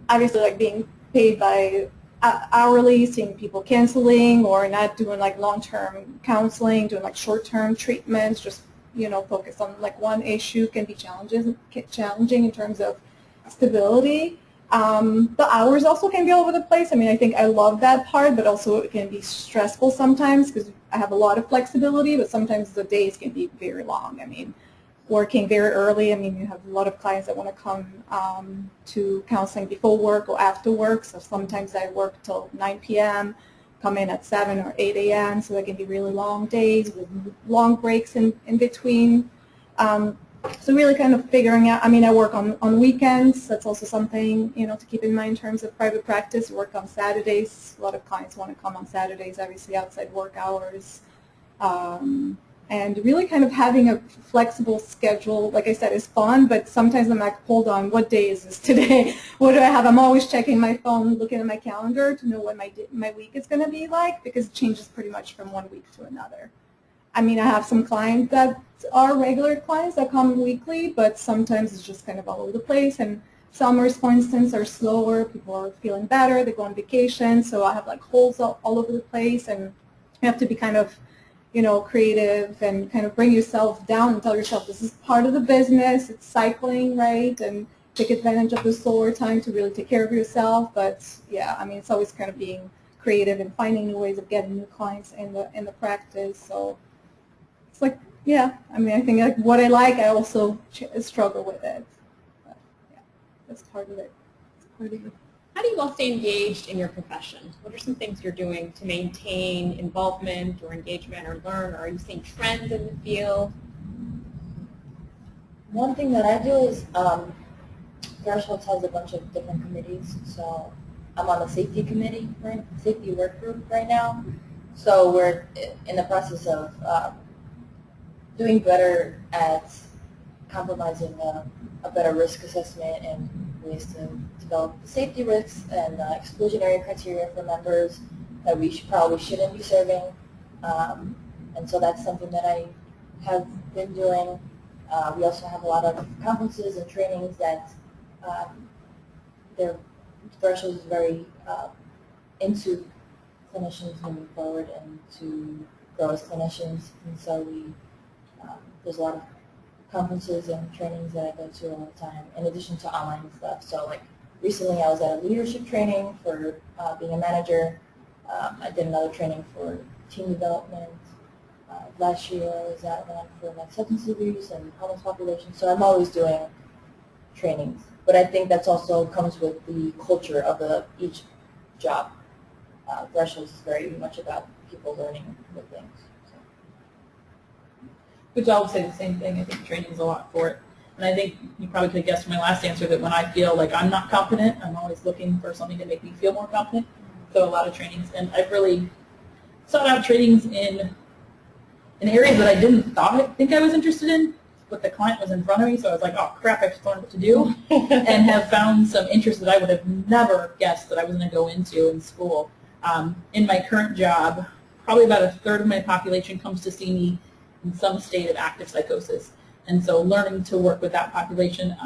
obviously like being paid by hourly, seeing people canceling or not doing like long-term counseling, doing like short-term treatments, just focus on like one issue can be challenging in terms of stability. The hours also can be all over the place. I mean, I think I love that part, but also it can be stressful sometimes because I have a lot of flexibility, but sometimes the days can be very long. I mean, working very early, I mean, you have a lot of clients that want to come to counseling before work or after work, so sometimes I work till 9 p.m., come in at 7 or 8 a.m., so it can be really long days with long breaks in between. So really kind of figuring out, I mean, I work on weekends. That's also something, to keep in mind in terms of private practice. Work on Saturdays. A lot of clients want to come on Saturdays, obviously outside work hours. And really kind of having a flexible schedule, like I said, is fun, but sometimes I'm like, hold on, what day is this today? What do I have? I'm always checking my phone, looking at my calendar to know what my week is going to be like, because it changes pretty much from one week to another. I mean, I have some clients that are regular clients that come weekly, but sometimes it's just kind of all over the place. And summers, for instance, are slower. People are feeling better. They go on vacation. So I have like holes all over the place, and you have to be kind of, creative and kind of bring yourself down and tell yourself this is part of the business. It's cycling, right? And take advantage of the slower time to really take care of yourself. But yeah, I mean, it's always kind of being creative and finding new ways of getting new clients in the practice. So it's like, yeah, I mean, I think like what I like, I also struggle with it. But yeah, that's part of it. It's part of it. How do you all stay engaged in your profession? What are some things you're doing to maintain involvement or engagement or learn, or are you seeing trends in the field? One thing that I do is Thresholds has a bunch of different committees. So I'm on the safety committee, right? Safety work group right now. So we're in the process of doing better at compromising a better risk assessment and ways to develop the safety risks and exclusionary criteria for members that we probably shouldn't be serving. And so that's something that I have been doing. We also have a lot of conferences and trainings that their Threshold is very into clinicians moving forward and to grow as clinicians. And so there's a lot of conferences and trainings that I go to all the time, in addition to online stuff. So like recently I was at a leadership training for being a manager. I did another training for team development. Last year I was at one for like substance abuse and homeless population. So I'm always doing trainings. But I think that's also comes with the culture of each job. Thresholds is very much about people learning new things. Which I would say the same thing. I think training is a lot for it. And I think you probably could have guessed from my last answer that when I feel like I'm not confident, I'm always looking for something to make me feel more confident. So a lot of trainings. And I've really sought out trainings in areas that I didn't think I was interested in, but the client was in front of me, so I was like, oh crap, I have to learn what to do. And have found some interests that I would have never guessed that I was going to go into in school. In my current job, probably about a third of my population comes to see me in some state of active psychosis. And so learning to work with that population,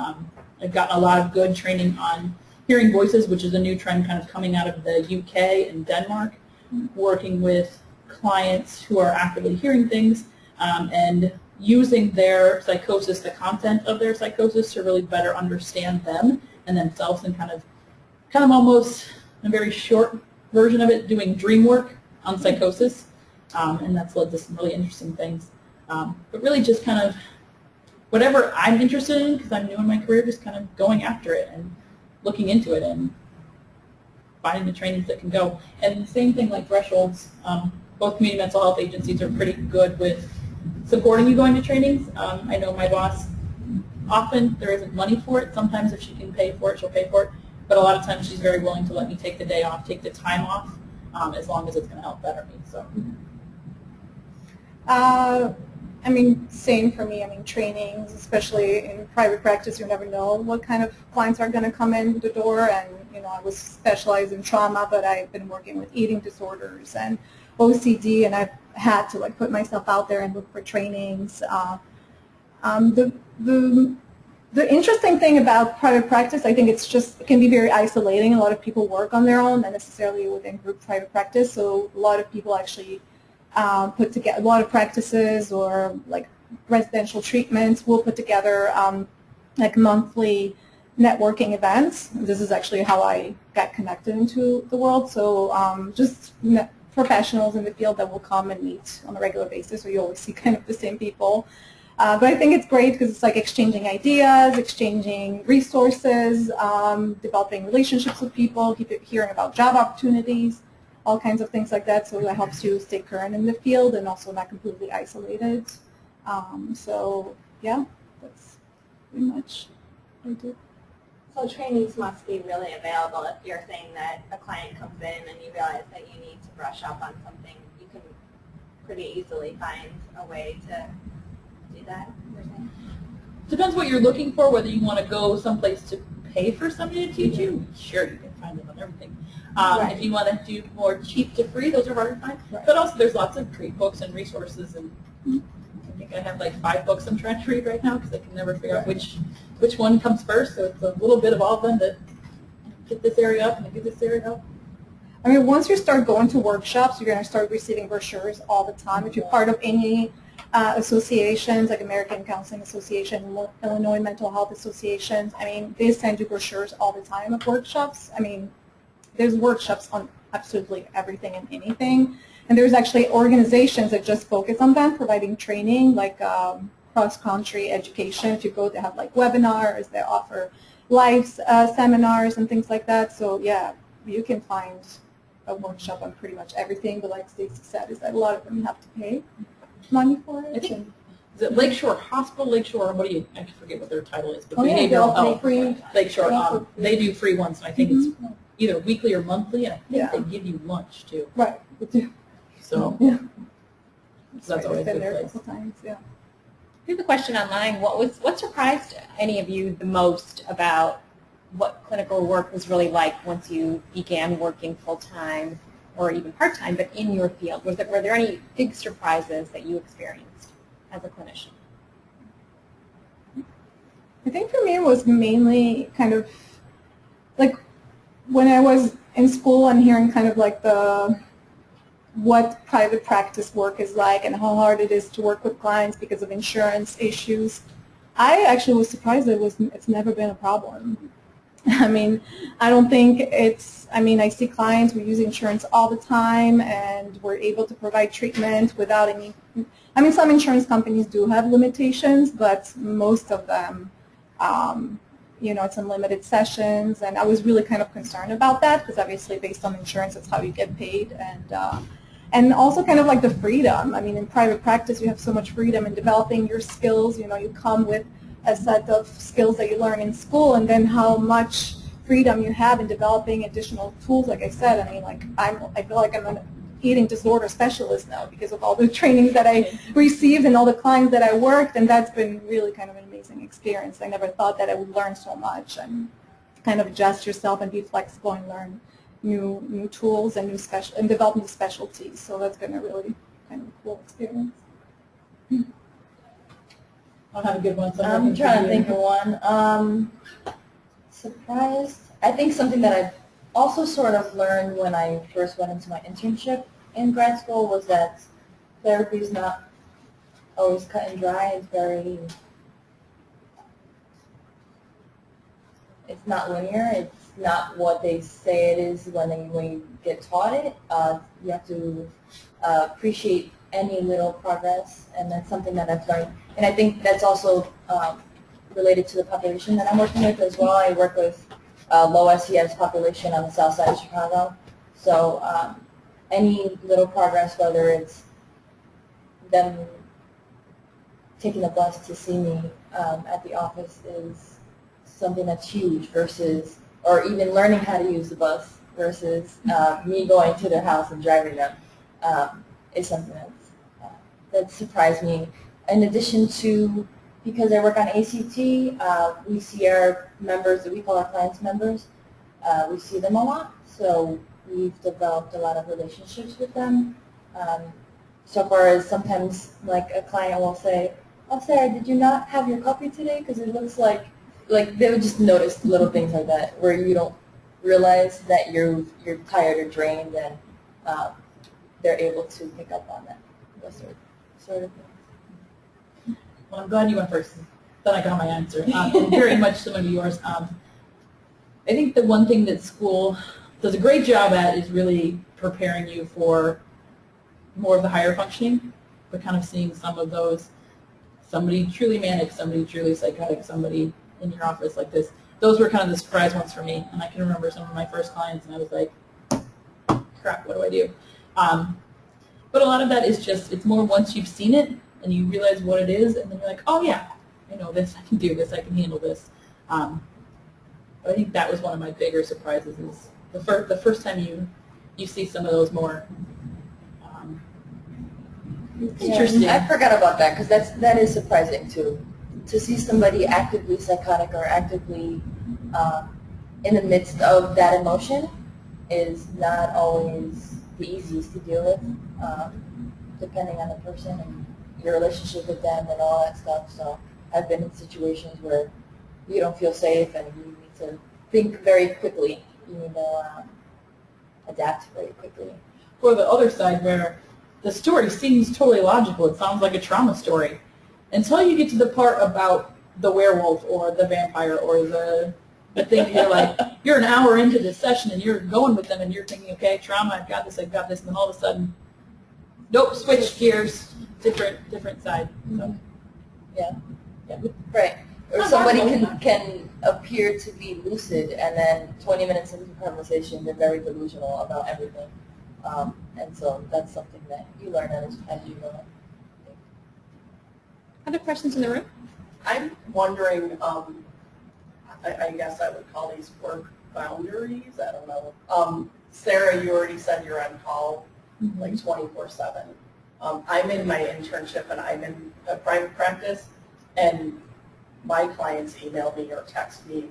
I've gotten a lot of good training on hearing voices, which is a new trend kind of coming out of the UK and Denmark, working with clients who are actively hearing things and using their psychosis, the content of their psychosis, to really better understand them and themselves, and kind of almost a very short version of it, doing dream work on psychosis. And that's led to some really interesting things. But really just kind of whatever I'm interested in, because I'm new in my career, just kind of going after it and looking into it and finding the trainings that can go. And the same thing like Thresholds, both community mental health agencies are pretty good with supporting you going to trainings. I know my boss, often there isn't money for it. Sometimes if she can pay for it, she'll pay for it. But a lot of times she's very willing to let me take the day off, take the time off, as long as it's going to help better me. So. I mean, same for me. I mean, trainings, especially in private practice, you never know what kind of clients are going to come in the door. And, I was specialized in trauma, but I've been working with eating disorders and OCD, and I've had to put myself out there and look for trainings. The interesting thing about private practice, I think it can be very isolating. A lot of people work on their own, not necessarily within group private practice. So a lot of people actually put together, a lot of practices or residential treatments will put together monthly networking events. This is actually how I got connected into the world. So just professionals in the field that will come and meet on a regular basis, so you always see kind of the same people. But I think it's great because it's exchanging ideas, exchanging resources, developing relationships with people, hearing about job opportunities, all kinds of things like that. So that helps you stay current in the field and also not completely isolated. So yeah, that's pretty much what I do. So trainings must be really available if you're saying that a client comes in and you realize that you need to brush up on something. You can pretty easily find a way to do that, you're saying? Depends what you're looking for, whether you want to go someplace to pay for somebody to teach you. Sure, you can find them on everything. Right. If you want to do more cheap to free, those are harder to find. Right. But also there's lots of great books and resources and I think I have like 5 books I'm trying to read right now because I can never figure out which one comes first. So it's a little bit of all of them to get this area up and get this area up. I mean, once you start going to workshops, you're going to start receiving brochures all the time. If you're part of any associations, like American Counseling Association, Illinois Mental Health Associations, I mean, they send you brochures all the time of workshops. I mean, there's workshops on absolutely everything and anything. And there's actually organizations that just focus on that, providing training, like cross-country education. If you go, they have like webinars, they offer live seminars and things like that. So yeah, you can find a workshop on pretty much everything, but like Stacey said, is that a lot of them you have to pay money for it. I think, is it Lakeshore Hospital, Lakeshore, what do you, I forget what their title is, but Oh, yeah, behavioral they'll health. free. Lakeshore, they do free ones, so I think it's either weekly or monthly, and I think Yeah. they give you lunch too. Right. So, Yeah. so that's always a been good there a place. couple times, yeah. We have a question online. What surprised any of you the most about what clinical work was really like once you began working full-time or even part-time, but in your field? Were there any big surprises that you experienced as a clinician? I think for me it was mainly kind of like when I was in school and hearing kind of like what private practice work is like and how hard it is to work with clients because of insurance issues. I actually was surprised that it's never been a problem. I mean, I don't think I see clients who use insurance all the time and we're able to provide treatment without any, some insurance companies do have limitations, but most of them, it's unlimited sessions, and I was really kind of concerned about that because obviously based on insurance, that's how you get paid, and also kind of like the freedom. I mean, in private practice, you have so much freedom in developing your skills. You come with a set of skills that you learn in school, and then how much freedom you have in developing additional tools. Like I said, I mean, I feel like I'm an eating disorder specialist now because of all the trainings that I received and all the clients that I worked, and that's been really kind of an amazing experience. I never thought that I would learn so much and kind of adjust yourself and be flexible and learn new tools and develop new specialties. So that's been a really kind of cool experience. I'll have a good one. I'm trying to think of one. Surprised. I think something that I also sort of learned when I first went into my internship in grad school was that therapy is not always cut and dry. It's not linear. It's not what they say it is when you get taught it. You have to appreciate any little progress, and that's something that I've learned. And I think that's also related to the population that I'm working with as well. I work with low SES population on the south side of Chicago. So any little progress, whether it's them taking the bus to see me at the office, is something that's huge versus, or even learning how to use the bus versus me going to their house and driving them is something that surprised me. In addition to, because I work on ACT, we see our members, that we call our clients members, we see them a lot, so we've developed a lot of relationships with them. So far as sometimes like a client will say, "Oh, Sarah, did you not have your coffee today? Because it looks like they would just notice little things like that where you don't realize that you're tired or drained, and they're able to pick up on that sort of thing. Well, I'm glad you went first. Then I got my answer. Very much similar to yours. I think the one thing that school does a great job at is really preparing you for more of the higher functioning, but kind of seeing some of those, somebody truly manic, somebody truly psychotic, somebody in your office like this. Those were kind of the surprise ones for me. And I can remember some of my first clients, and I was like, crap, what do I do? But a lot of that is just, it's more once you've seen it and you realize what it is, and then you're like, oh yeah, I know this, I can do this, I can handle this. But I think that was one of my bigger surprises, is the first time you see some of those more interesting. Yeah, I forgot about that, because that is surprising too. To see somebody actively psychotic or actively in the midst of that emotion is not always the easiest to deal with, depending on the person. And your relationship with them and all that stuff. So I've been in situations where you don't feel safe and you need to think very quickly, adapt very quickly. For the other side where the story seems totally logical, it sounds like a trauma story, until you get to the part about the werewolf or the vampire or the thing, you're like, you're an hour into this session and you're going with them and you're thinking, okay, trauma, I've got this, and then all of a sudden, nope, switch gears, different side. So, Yeah. yeah. Right. Or Not somebody normal. can appear to be lucid and then 20 minutes into the conversation, they're very delusional about everything. And so that's something that you learn as you go. Other questions in the room? I'm wondering, I guess I would call these work boundaries. I don't know. Sarah, you already said you're on call like 24/7. I'm in my internship and I'm in a private practice, and my clients email me or text me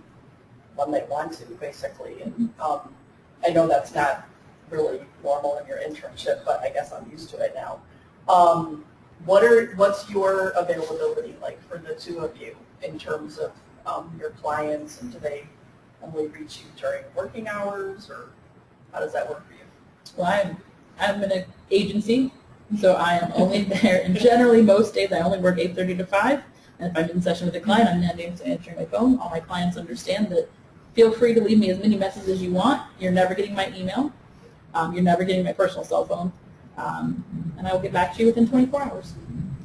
when they want to, basically. And I know that's not really normal in your internship, but I guess I'm used to it now. What's your availability like for the two of you in terms of your clients, and do they only reach you during working hours, or how does that work for you? Well, I'm in an agency, so I am only there, and generally most days I only work 8:30 to 5, and if I'm in session with a client, I'm not answering my phone. All my clients understand that feel free to leave me as many messages as you want. You're never getting my email. You're never getting my personal cell phone. And I will get back to you within 24 hours.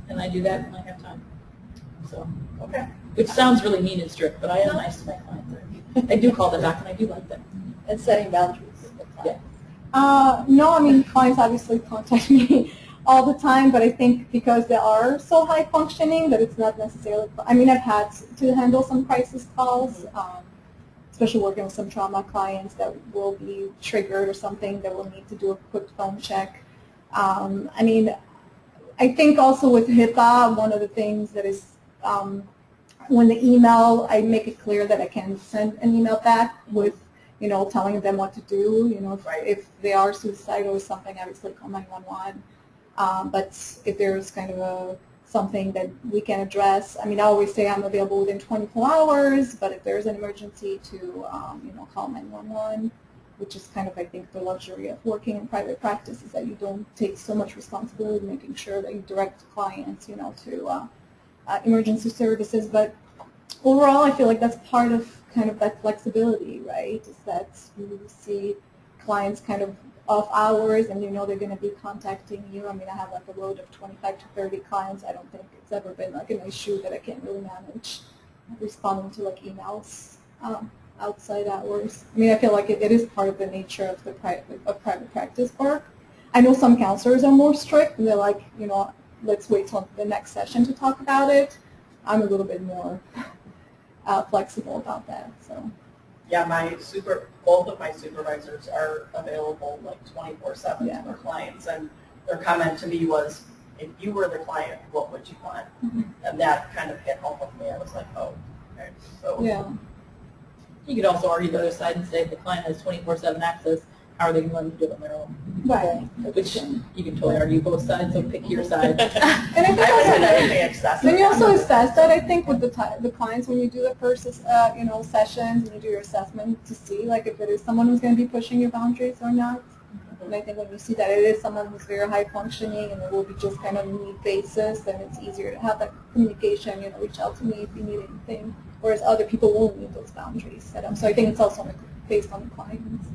And I do that when I have time. So, Okay. which sounds really mean and strict, but I am nice to my clients. I do call them back, and I do like them. And setting boundaries with clients. No, I mean, clients obviously contact me all the time, but I think because they are so high functioning that it's not necessarily, I mean, I've had to handle some crisis calls, especially working with some trauma clients that will be triggered or something that will need to do a quick phone check. I mean, I think also with HIPAA, one of the things that is, when the email, I make it clear that I can send an email back with, telling them what to do. If they are suicidal or something, obviously call 911. But if there's kind of something that we can address, I mean, I always say I'm available within 24 hours, but if there's an emergency to, call 911, which is kind of, I think, the luxury of working in private practice, is that you don't take so much responsibility making sure that you direct clients, to emergency services. But overall, I feel like that's part of kind of that flexibility, right? Is that you see clients kind of off hours and they're going to be contacting you. I mean, I have like a load of 25 to 30 clients. I don't think it's ever been like an issue that I can't really manage responding to like emails outside hours. I mean, I feel like it is part of the nature of the private practice work. I know some counselors are more strict and they're like, let's wait till the next session to talk about it. I'm a little bit more flexible about that. So. Yeah, both of my supervisors are available like 24/7 to their clients, and their comment to me was, if you were the client, what would you want? Mm-hmm. And that kind of hit home with me. I was like, oh, okay. So yeah. You could also argue the other side and say if the client has 24/7 access, how are they going to learn to do it on their own? Right. Which you can totally argue both sides, so pick your side. And I think I haven't also had anything excessive. then you also assess that, I think, with the clients when you do the first, sessions and you do your assessment to see, like, if it is someone who's going to be pushing your boundaries or not. And I think when you see that it is someone who's very high functioning and it will be just kind of need basis, then it's easier to have that communication, reach out to me if you need anything, whereas other people won't need those boundaries set up. So I think it's also based on the clients.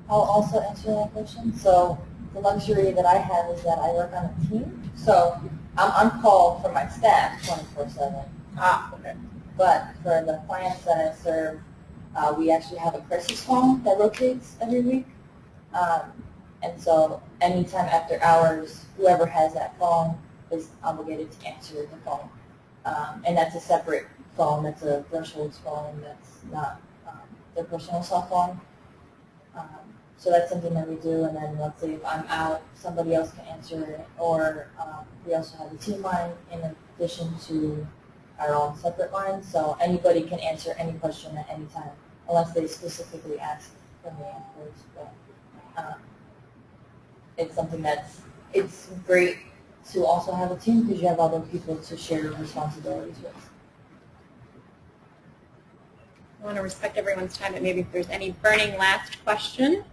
I'll also answer that question. So the luxury that I have is that I work on a team. So I'm on call for my staff 24/7. Okay. But for the clients that I serve, we actually have a crisis phone that rotates every week. And so anytime after hours, whoever has that phone is obligated to answer the phone. And that's a separate phone. That's a thresholds phone. That's not their personal cell phone. So that's something that we do, and then let's say if I'm out, somebody else can answer it, or we also have a team line in addition to our own separate lines, so anybody can answer any question at any time, unless they specifically ask for me, of course. But it's something it's great to also have a team because you have other people to share responsibilities with. I want to respect everyone's time, but maybe if there's any burning last question.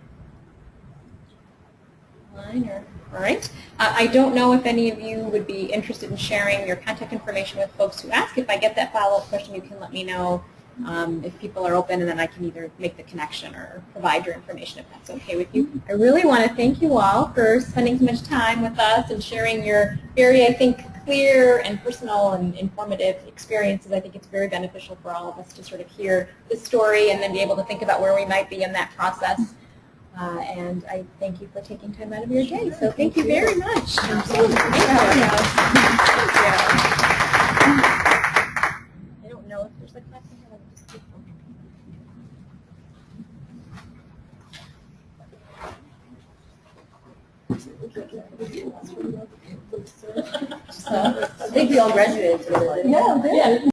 All right. I don't know if any of you would be interested in sharing your contact information with folks who ask. If I get that follow-up question, you can let me know if people are open, and then I can either make the connection or provide your information if that's okay with you. I really want to thank you all for spending so much time with us and sharing your very, I think, clear and personal and informative experiences. I think it's very beneficial for all of us to sort of hear the story and then be able to think about where we might be in that process. And I thank you for taking time out of your day. So thank you very much. Thank you. I don't know if there's a question here. Let me just keep I think we all graduated together. Yeah.